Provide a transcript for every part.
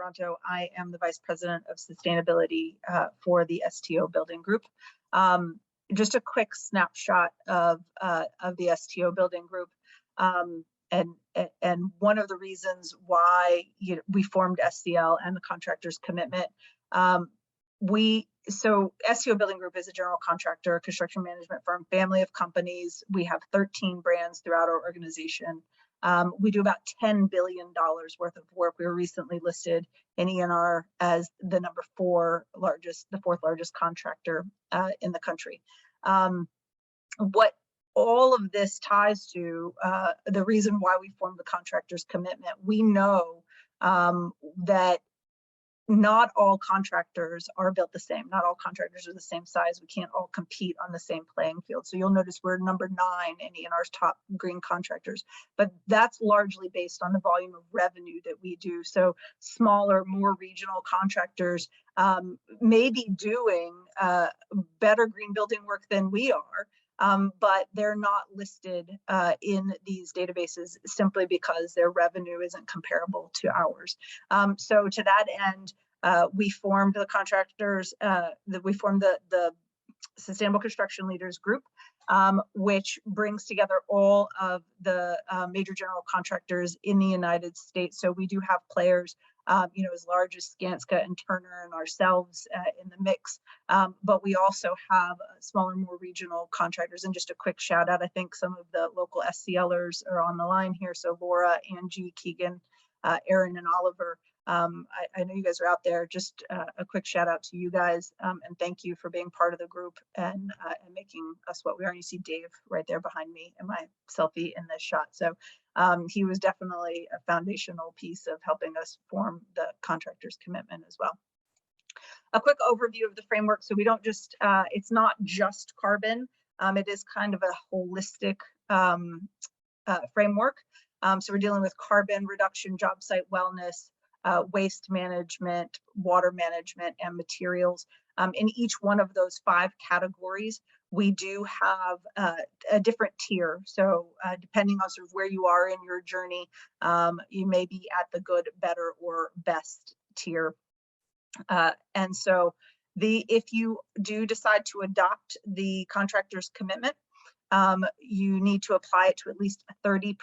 Taranto. I am the Vice President of Sustainability for the STO Building Group. Just a quick snapshot of the STO Building Group. And one of the reasons why we formed SCL and the Contractor's Commitment. So STO Building Group is a general contractor, construction management firm, family of companies. We have 13 brands throughout our organization. We do about $10 billion worth of work. We were recently listed in ENR as the fourth largest contractor in the country. What all of this ties to, the reason why we formed the Contractor's Commitment, we know that not all contractors are built the same. Not all contractors are the same size. We can't all compete on the same playing field. So you'll notice we're number 9 in ENR's top green contractors, but that's largely based on the volume of revenue that we do. So smaller, more regional contractors may be doing better green building work than we are, but they're not listed in these databases simply because their revenue isn't comparable to ours. So to that end, we formed the contractors, we formed the Sustainable Construction Leaders Group, which brings together all of the major general contractors in the United States. So we do have players as large as Skanska and Turner and ourselves in the mix. But we also have smaller, more regional contractors. And just a quick shout out, I think some of the local SCLers are on the line here. So Laura, Angie, Keegan, Aaron, and Oliver. I know you guys are out there. Just a quick shout out to you guys, and thank you for being part of the group and making us what we are. And you see Dave right there behind me in my selfie in this shot. So he was definitely a foundational piece of helping us form the Contractor's Commitment as well. A quick overview of the framework. So we don't just, it's not just carbon. It is kind of a holistic framework. So we're dealing with carbon reduction, job site wellness, waste management, water management, and materials. In each one of those 5 categories, we do have a different tier. So depending on sort of where you are in your journey, you may be at the good, better, or best tier. And so if you do decide to adopt the Contractor's Commitment, you need to apply it to at least 30%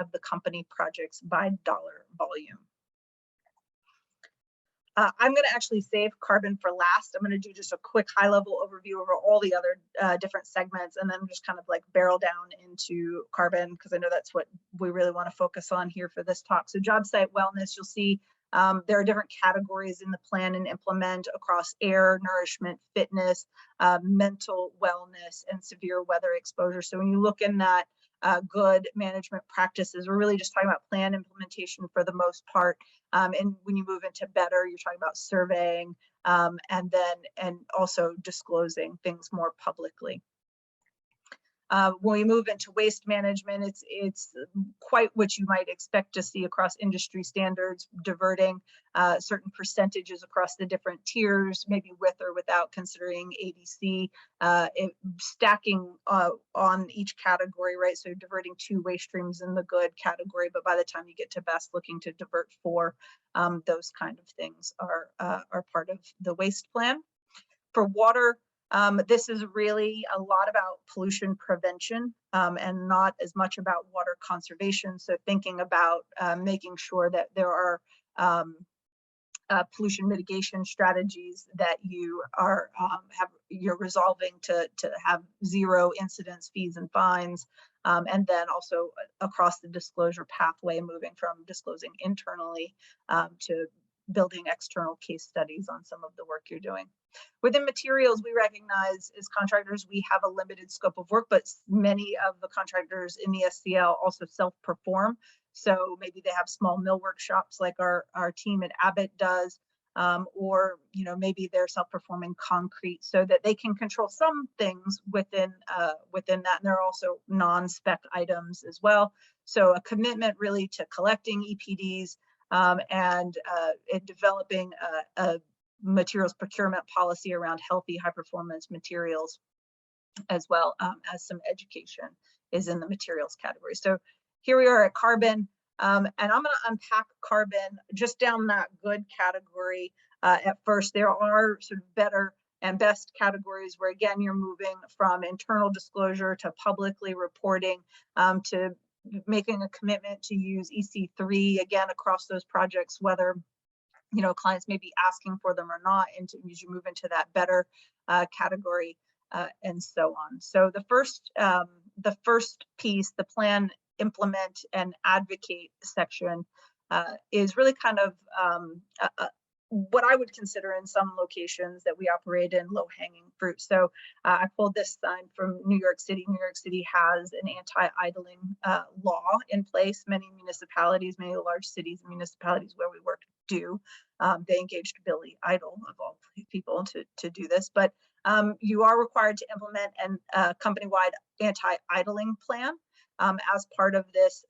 of the company projects by dollar volume. I'm going to actually save carbon for last. I'm going to do just a quick high-level overview over all the other different segments, and then just kind of like barrel down into carbon, because I know that's what we really want to focus on here for this talk. So job site wellness, you'll see there are different categories in the plan and implement across air, nourishment, fitness, mental wellness, and severe weather exposure. So when you look in that good management practices, we're really just talking about plan implementation for the most part. And when you move into better, you're talking about surveying and also disclosing things more publicly. When we move into waste management, it's quite what you might expect to see across industry standards, diverting certain percentages across the different tiers, maybe with or without considering ADC, stacking on each category, right? So diverting 2 waste streams in the good category, but by the time you get to best, looking to divert 4, those kind of things are part of the waste plan. For water, this is really a lot about pollution prevention and not as much about water conservation. So thinking about making sure that there are pollution mitigation strategies that you are you're resolving to have 0 incidents, fees, and fines, and then also across the disclosure pathway, moving from disclosing internally to building external case studies on some of the work you're doing. Within materials, we recognize as contractors, we have a limited scope of work, but many of the contractors in the SCL also self-perform. So maybe they have small mill workshops like our team at Abbott does, or maybe they're self-performing concrete so that they can control some things within that. And there are also non-spec items as well. So a commitment really to collecting EPDs and developing a materials procurement policy around healthy high performance materials, as well as some education is in the materials category. So here we are at carbon. And I'm going to unpack carbon just down that good category. At first, there are sort of better and best categories where, again, you're moving from internal disclosure to publicly reporting, to making a commitment to use EC3 again across those projects, whether clients may be asking for them or not, and as you move into that better category, and so on. So the first piece, the plan, implement, and advocate section, is really kind of what I would consider in some locations that we operate in low-hanging fruit. So I pulled this sign from New York City. New York City has an anti-idling law in place. Many municipalities, many large cities and municipalities where we work do. They engaged Billy Idle, of all people, to do this. But you are required to implement a company-wide anti-idling plan. As part of this,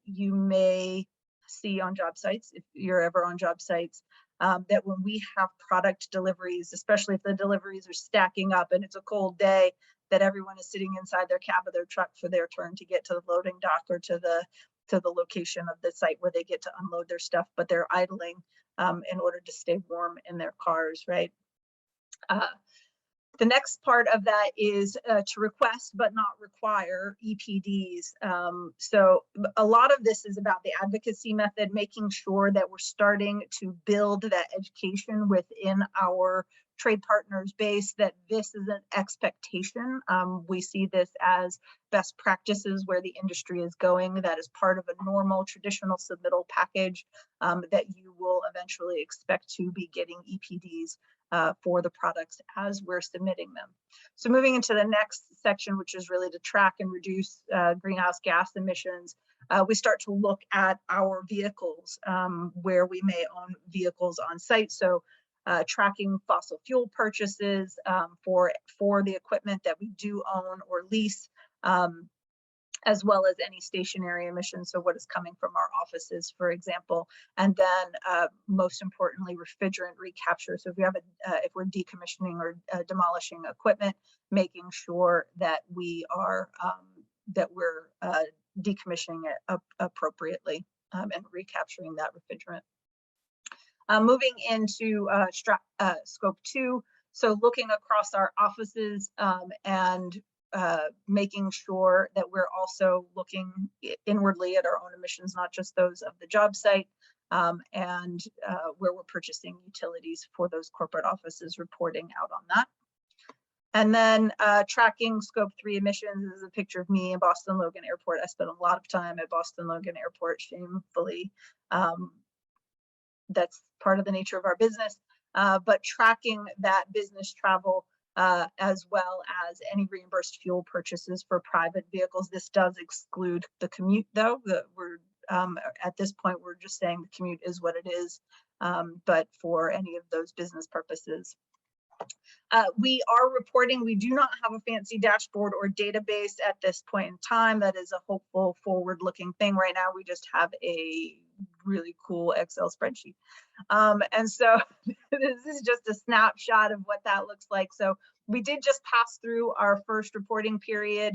you may see on job sites, if you're ever on job sites, that when we have product deliveries, especially if the deliveries are stacking up and it's a cold day, that everyone is sitting inside their cab of their truck for their turn to get to the loading dock or to the location of the site where they get to unload their stuff, but they're idling in order to stay warm in their cars, right? The next part of that is to request but not require EPDs. So a lot of this is about the advocacy method, making sure that we're starting to build that education within our trade partners base, that this is an expectation. We see this as best practices where the industry is going. That is part of a normal traditional submittal package that you will eventually expect to be getting EPDs for the products as we're submitting them. So moving into the next section, which is really to track and reduce greenhouse gas emissions, we start to look at our vehicles where we may own vehicles on site. So tracking fossil fuel purchases for the equipment that we do own or lease, as well as any stationary emissions, so what is coming from our offices, for example, and then most importantly, refrigerant recapture. So if we have if we're decommissioning or demolishing equipment, making sure that we are we're decommissioning it appropriately and recapturing that refrigerant. Moving into scope 2, so looking across our offices and making sure that we're also looking inwardly at our own emissions, not just those of the job site, and where we're purchasing utilities for those corporate offices, reporting out on that. And then tracking scope 3 emissions. This is a picture of me in Boston Logan Airport. I spent a lot of time at Boston Logan Airport, shamefully. That's part of the nature of our business, but tracking that business travel as well as any reimbursed fuel purchases for private vehicles. This does exclude the commute, though. We're at this point, we're just saying the commute is what it is, but for any of those business purposes. We are reporting. We do not have a fancy dashboard or database at this point in time. That is a hopeful forward-looking thing. Right now, we just have a really cool Excel spreadsheet. And so this is just a snapshot of what that looks like. So we did just pass through our first reporting period.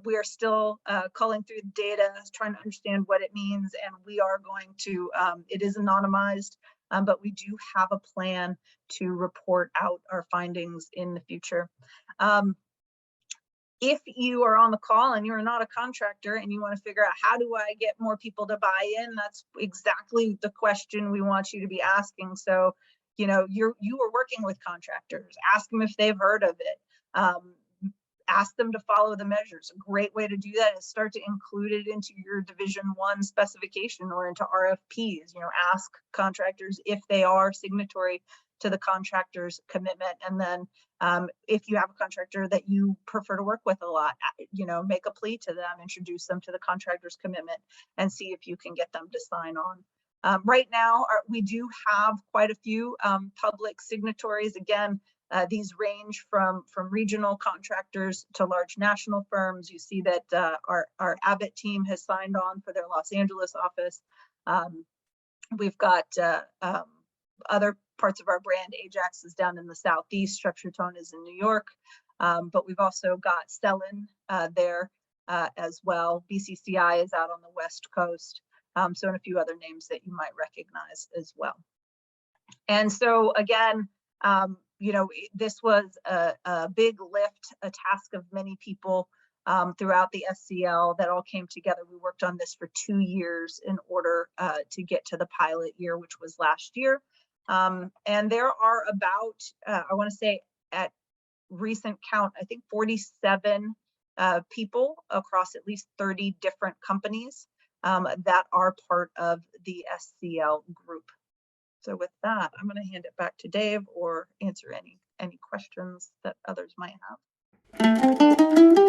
We are still culling through the data, trying to understand what it means, and we are going to, it is anonymized, but we do have a plan to report out our findings in the future. If you are on the call and you're not a contractor and you want to figure out how do I get more people to buy in, that's exactly the question we want you to be asking. So, you know, you are working with contractors, ask them if they've heard of it. Ask them to follow the measures. A great way to do that is start to include it into your Division 1 specification or into RFPs. You know, ask contractors if they are signatory to the contractor's commitment. And then if you have a contractor that you prefer to work with a lot, you know, make a plea to them, introduce them to the contractor's commitment, and see if you can get them to sign on. Right now, we do have quite a few public signatories. Again, these range from regional contractors to large national firms. You see that our Abbott team has signed on for their Los Angeles office. We've got other parts of our brand. Ajax is down in the Southeast, Structure Tone is in New York, but we've also got Stellan there as well. BCCI is out on the West Coast. So, and a few other names that you might recognize as well. And so again, this was a big lift, a task of many people throughout the SCL that all came together. We worked on this for 2 years in order to get to the pilot year, which was last year. And there are about, I want to say at recent count, I think 47 people across at least 30 different companies that are part of the SCL group. So with that, I'm going to hand it back to Dave or answer any questions that others might have.